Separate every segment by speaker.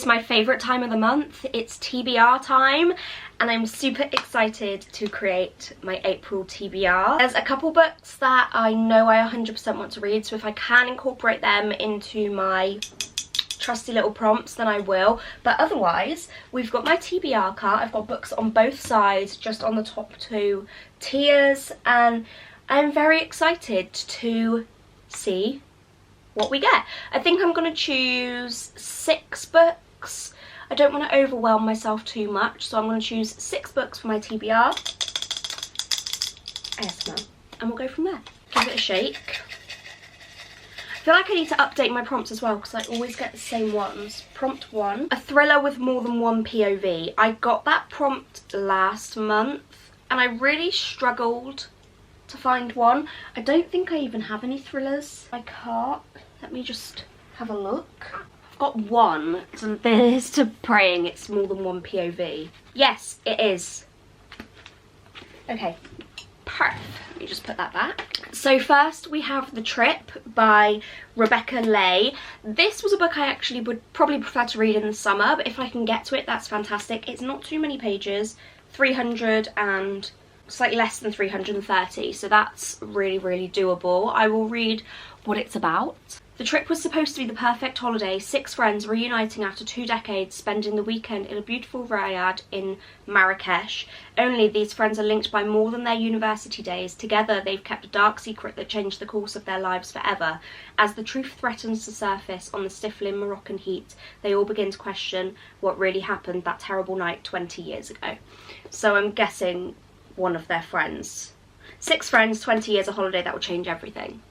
Speaker 1: It's my favourite time of the month. It's TBR time and I'm super excited to create my April TBR. There's a couple books that I know I 100% want to read, so if I can incorporate them into my trusty little prompts then I will, but otherwise we've got my TBR cart. I've got books on both sides, just on the top 2 tiers, and I'm very excited to see what we get. I think I'm going to choose 6 books. I don't want to overwhelm myself too much, so I'm going to choose 6 books for my TBR. ASMR. And we'll go from there. Give it a shake. I feel like I need to update my prompts as well because I always get the same ones. Prompt 1. A thriller with more than one POV. I got that prompt last month and I really struggled to find one. I don't think I even have any thrillers. I can't. Let me just have a look. Got one, so there's to praying it's more than one POV. Yes, it is. Okay, perfect. Let me just put that back. So first we have The Trip by Rebecca Lay. This was a book I actually would probably prefer to read in the summer, but if I can get to it, that's fantastic. It's not too many pages, 300 and slightly less than 330, so that's really, really doable. I will read what it's about. The trip was supposed to be the perfect holiday, 6 friends reuniting after 2 decades, spending the weekend in a beautiful riad in Marrakesh. Only these friends are linked by more than their university days. Together they've kept a dark secret that changed the course of their lives forever. As the truth threatens to surface on the stifling Moroccan heat, they all begin to question what really happened that terrible night 20 years ago. So I'm guessing one of their friends. 6 friends, 20 years, a holiday that will change everything.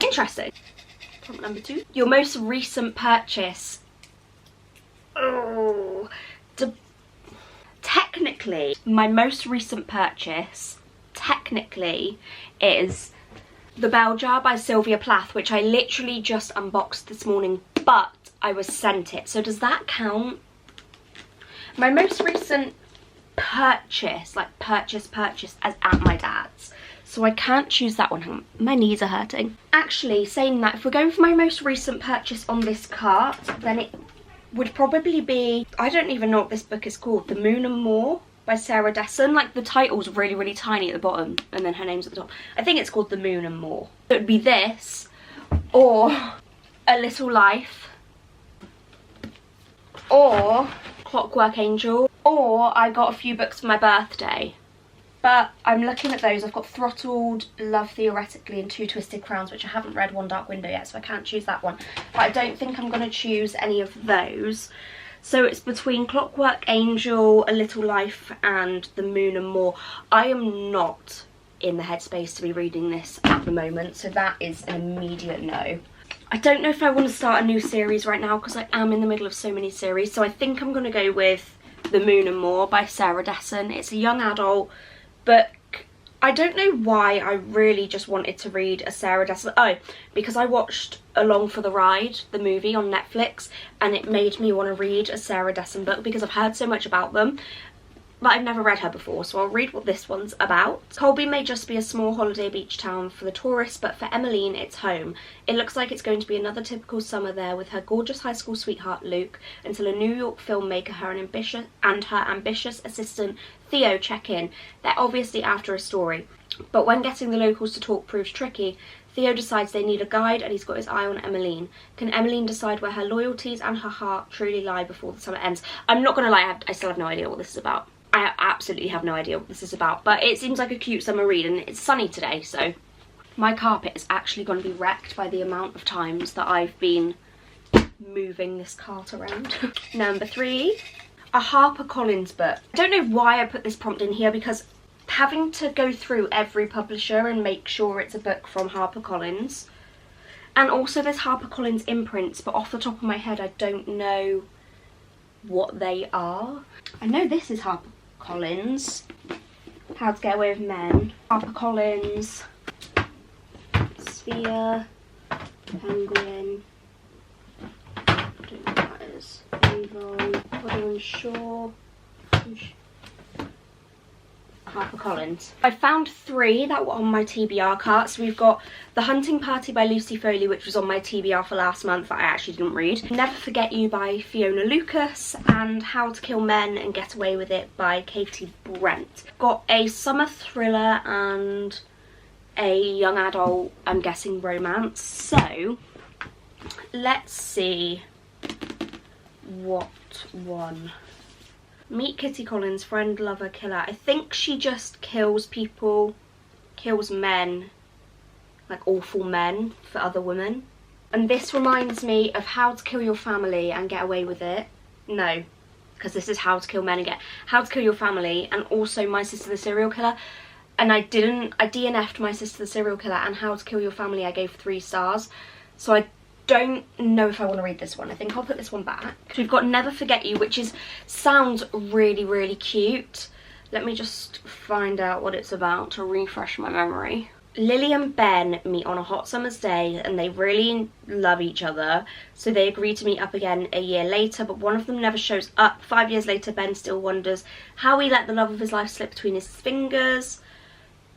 Speaker 1: Interesting. Prompt number 2. Your most recent purchase. Oh. Technically, my most recent purchase, technically, is The Bell Jar by Sylvia Plath, which I literally just unboxed this morning, but I was sent it. So does that count? My most recent purchase, like purchase as at my dad's. So I can't choose that one. My knees are hurting. Actually, saying that, if we're going for my most recent purchase on this cart, then it would probably be, I don't even know what this book is called, The Moon and More by Sarah Dessen. Like, the title's really, really tiny at the bottom, and then her name's at the top. I think it's called The Moon and More. It would be this, or A Little Life, or Clockwork Angel, or I got a few books for my birthday. But I'm looking at those. I've got Throttled, Love Theoretically, and 2 Twisted Crowns, which I haven't read, One Dark Window yet, so I can't choose that one. But I don't think I'm going to choose any of those. So it's between Clockwork Angel, A Little Life, and The Moon and More. I am not in the headspace to be reading this at the moment, so that is an immediate no. I don't know if I want to start a new series right now because I am in the middle of so many series, so I think I'm going to go with The Moon and More by Sarah Dessen. It's a young adult book. I don't know why I really just wanted to read a Sarah Dessen. Oh, because I watched Along for the Ride, the movie on Netflix, and it made me want to read a Sarah Dessen book because I've heard so much about them. But I've never read her before, so I'll read what this one's about. Colby may just be a small holiday beach town for the tourists, but for Emmeline, it's home. It looks like it's going to be another typical summer there with her gorgeous high school sweetheart Luke, until a New York filmmaker and her ambitious assistant Theo check in. They're obviously after a story, but when getting the locals to talk proves tricky, Theo decides they need a guide and he's got his eye on Emmeline. Can Emmeline decide where her loyalties and her heart truly lie before the summer ends? I'm not gonna lie, I still have no idea what this is about. I absolutely have no idea what this is about, but it seems like a cute summer read and it's sunny today, so my carpet is actually going to be wrecked by the amount of times that I've been moving this cart around. Number 3, a HarperCollins book. I don't know why I put this prompt in here because having to go through every publisher and make sure it's a book from HarperCollins, and also there's HarperCollins imprints, but off the top of my head I don't know what they are. I know this is HarperCollins, How to Get Away with Men, HarperCollins, Sphere, Penguin, I don't know what that is, Avon, Body and Shore, HarperCollins. I found 3 that were on my TBR cart. So we've got The Hunting Party by Lucy Foley, which was on my TBR for last month that I actually didn't read. Never Forget You by Fiona Lucas, and How to Kill Men and Get Away With It by Katie Brent. Got a summer thriller and a young adult, I'm guessing, romance. So let's see what one. Meet Kitty Collins, friend, lover, killer. I think she just kills people, kills men, like awful men for other women. And this reminds me of How to Kill Your Family and Get Away With It. No, because this is How to Kill Men and Get... How to Kill Your Family, and also My Sister the Serial Killer. And I DNF'd My Sister the Serial Killer, and How to Kill Your Family I gave 3 stars. So I don't know if I want to read this one. I think I'll put this one back. So we've got Never Forget You, which sounds really, really cute. Let me just find out what it's about to refresh my memory. Lily and Ben meet on a hot summer's day and they really love each other. So they agree to meet up again a year later, but one of them never shows up. 5 years later, Ben still wonders how he let the love of his life slip between his fingers.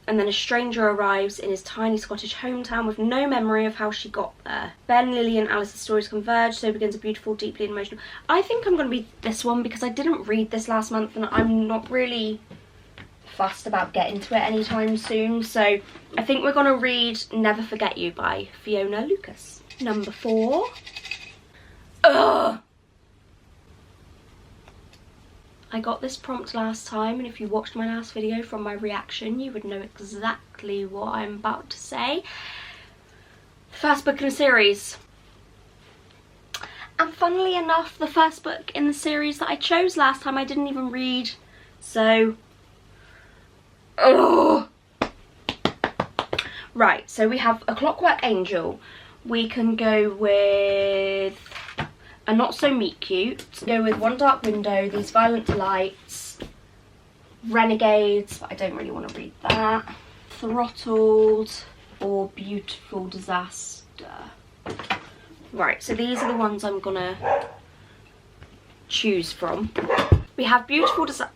Speaker 1: And then a stranger arrives in his tiny Scottish hometown with no memory of how she got there. Ben, Lily and Alice's stories converge, so begins a beautiful, deeply emotional... I think I'm going to read this one because I didn't read this last month and I'm not really fussed about getting to it anytime soon. So I think we're going to read Never Forget You by Fiona Lucas. Number 4. Ugh! I got this prompt last time, and if you watched my last video from my reaction, you would know exactly what I'm about to say. First book in a series. And funnily enough, the first book in the series that I chose last time I didn't even read. So... ugh. Right, so we have A Clockwork Angel. We can go with... A Not So Meet Cute, go with One Dark Window, These Violent Delights, Renegades, but I don't really want to read that, Throttled, or Beautiful Disaster. Right, so these are the ones I'm gonna choose from. We have Beautiful Disaster.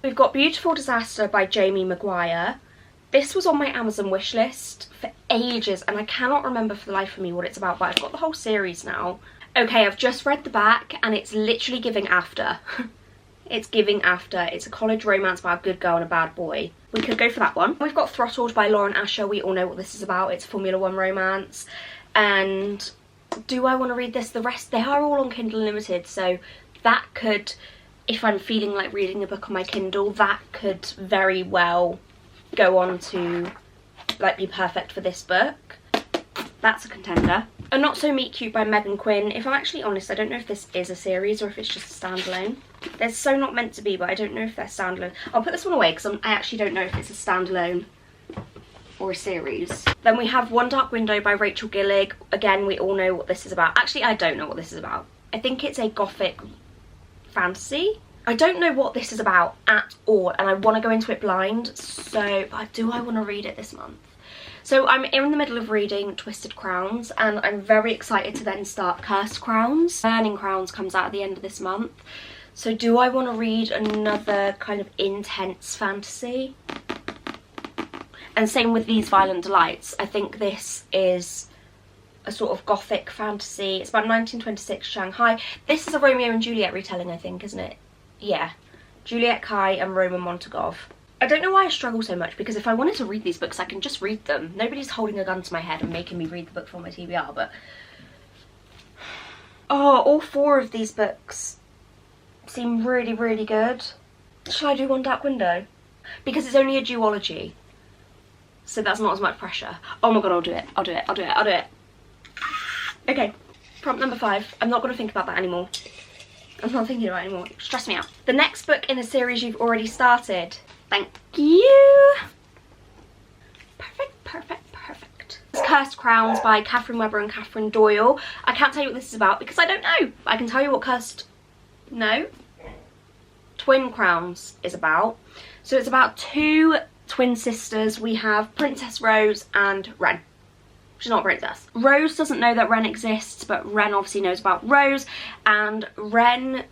Speaker 1: We've got Beautiful Disaster by Jamie Maguire. This was on my Amazon wishlist for ages and I cannot remember for the life of me what it's about, but I've got the whole series now. Okay, I've just read the back and it's literally giving After. It's giving After. It's a college romance about a good girl and a bad boy. We could go for that one. We've got Throttled by Lauren Asher. We all know what this is about. It's a Formula 1 romance. And do I want to read this? The rest, they are all on Kindle Unlimited, so that could, if I'm feeling like reading a book on my Kindle, that could very well go on to like be perfect for this book. That's a contender. A Not So Meet Cute by Megan Quinn. If I'm actually honest, I don't know if this is a series or if it's just a standalone. They're so not meant to be, but I don't know if they're standalone. I'll put this one away because I actually don't know if it's a standalone or a series. Then we have One Dark Window by Rachel Gillig. Again, we all know what this is about. Actually, I don't know what this is about. I think it's a gothic fantasy. I don't know what this is about at all, and I want to go into it blind, so do I want to read it this month? So I'm in the middle of reading Twisted Crowns, and I'm very excited to then start Cursed Crowns. Burning Crowns comes out at the end of this month. So do I want to read another kind of intense fantasy? And same with These Violent Delights. I think this is a sort of gothic fantasy. It's about 1926 Shanghai. This is a Romeo and Juliet retelling, I think, isn't it? Yeah, Juliet Kai and Roman Montagov. I don't know why I struggle so much, because if I wanted to read these books I can just read them. Nobody's holding a gun to my head and making me read the book from my TBR, but... oh, all 4 of these books seem really, really good. Shall I do One Dark Window? Because it's only a duology, so that's not as much pressure. Oh my god, I'll do it, I'll do it, I'll do it, I'll do it. Okay, prompt number 5. I'm not going to think about that anymore. I'm not thinking about it anymore. Stress me out. The next book in the series you've already started. Thank you. Perfect, perfect, perfect. It's Cursed Crowns by Catherine Webber and Catherine Doyle. I can't tell you what this is about because I don't know. I can tell you what Twin Crowns is about. So it's about 2 twin sisters. We have Princess Rose and Wren. She's not a princess. Rose doesn't know that Wren exists, but Wren obviously knows about Rose, and Wren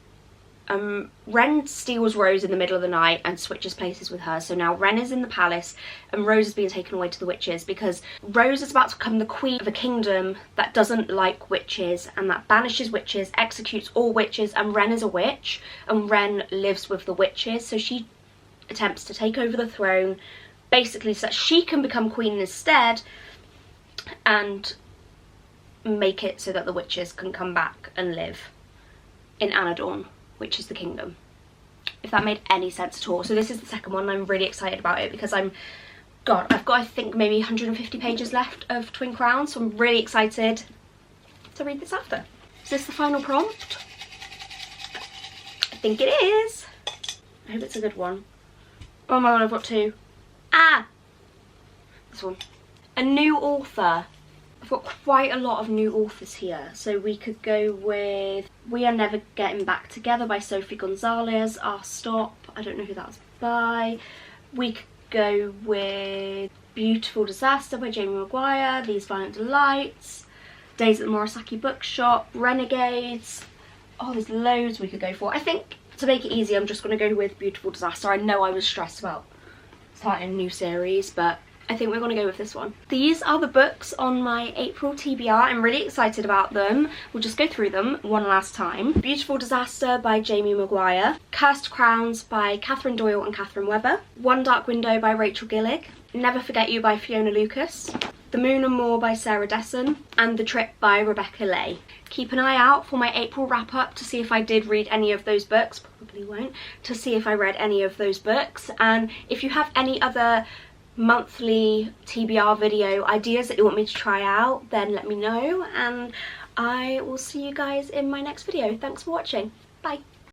Speaker 1: Ren steals Rose in the middle of the night and switches places with her. So now Ren is in the palace and Rose is being taken away to the witches because Rose is about to become the queen of a kingdom that doesn't like witches and that banishes witches, executes all witches, and Ren is a witch and Ren lives with the witches. So she attempts to take over the throne basically so that she can become queen instead and make it so that the witches can come back and live in Anadorn, which is the kingdom, if that made any sense at all. So this is the second one. I'm really excited about it because I've got I think maybe 150 pages left of Twin Crowns, so I'm really excited to read this after. Is this the final prompt? I think it is. I hope it's a good one. Oh my god, I've got two. This one. A new author. I've got quite a lot of new authors here, so we could go with We Are Never Getting Back Together by Sophie Gonzalez. Stop, I don't know who that's by. We could go with Beautiful Disaster by Jamie Maguire, These Violent Delights, Days at the Murasaki Bookshop, Renegades. Oh, there's loads we could go for. I think to make it easy, I'm just going to go with Beautiful Disaster. I know I was stressed about starting a new series, but I think we're going to go with this one. These are the books on my April TBR. I'm really excited about them. We'll just go through them one last time. Beautiful Disaster by Jamie Maguire. Cursed Crowns by Catherine Doyle and Catherine Webber. One Dark Window by Rachel Gillig. Never Forget You by Fiona Lucas. The Moon and More by Sarah Desson. And The Trip by Rebecca Lay. Keep an eye out for my April wrap up to see if I did read any of those books. Probably won't. To see if I read any of those books. And if you have any other monthly TBR video ideas that you want me to try out, then let me know and I will see you guys in my next video. Thanks for watching. Bye.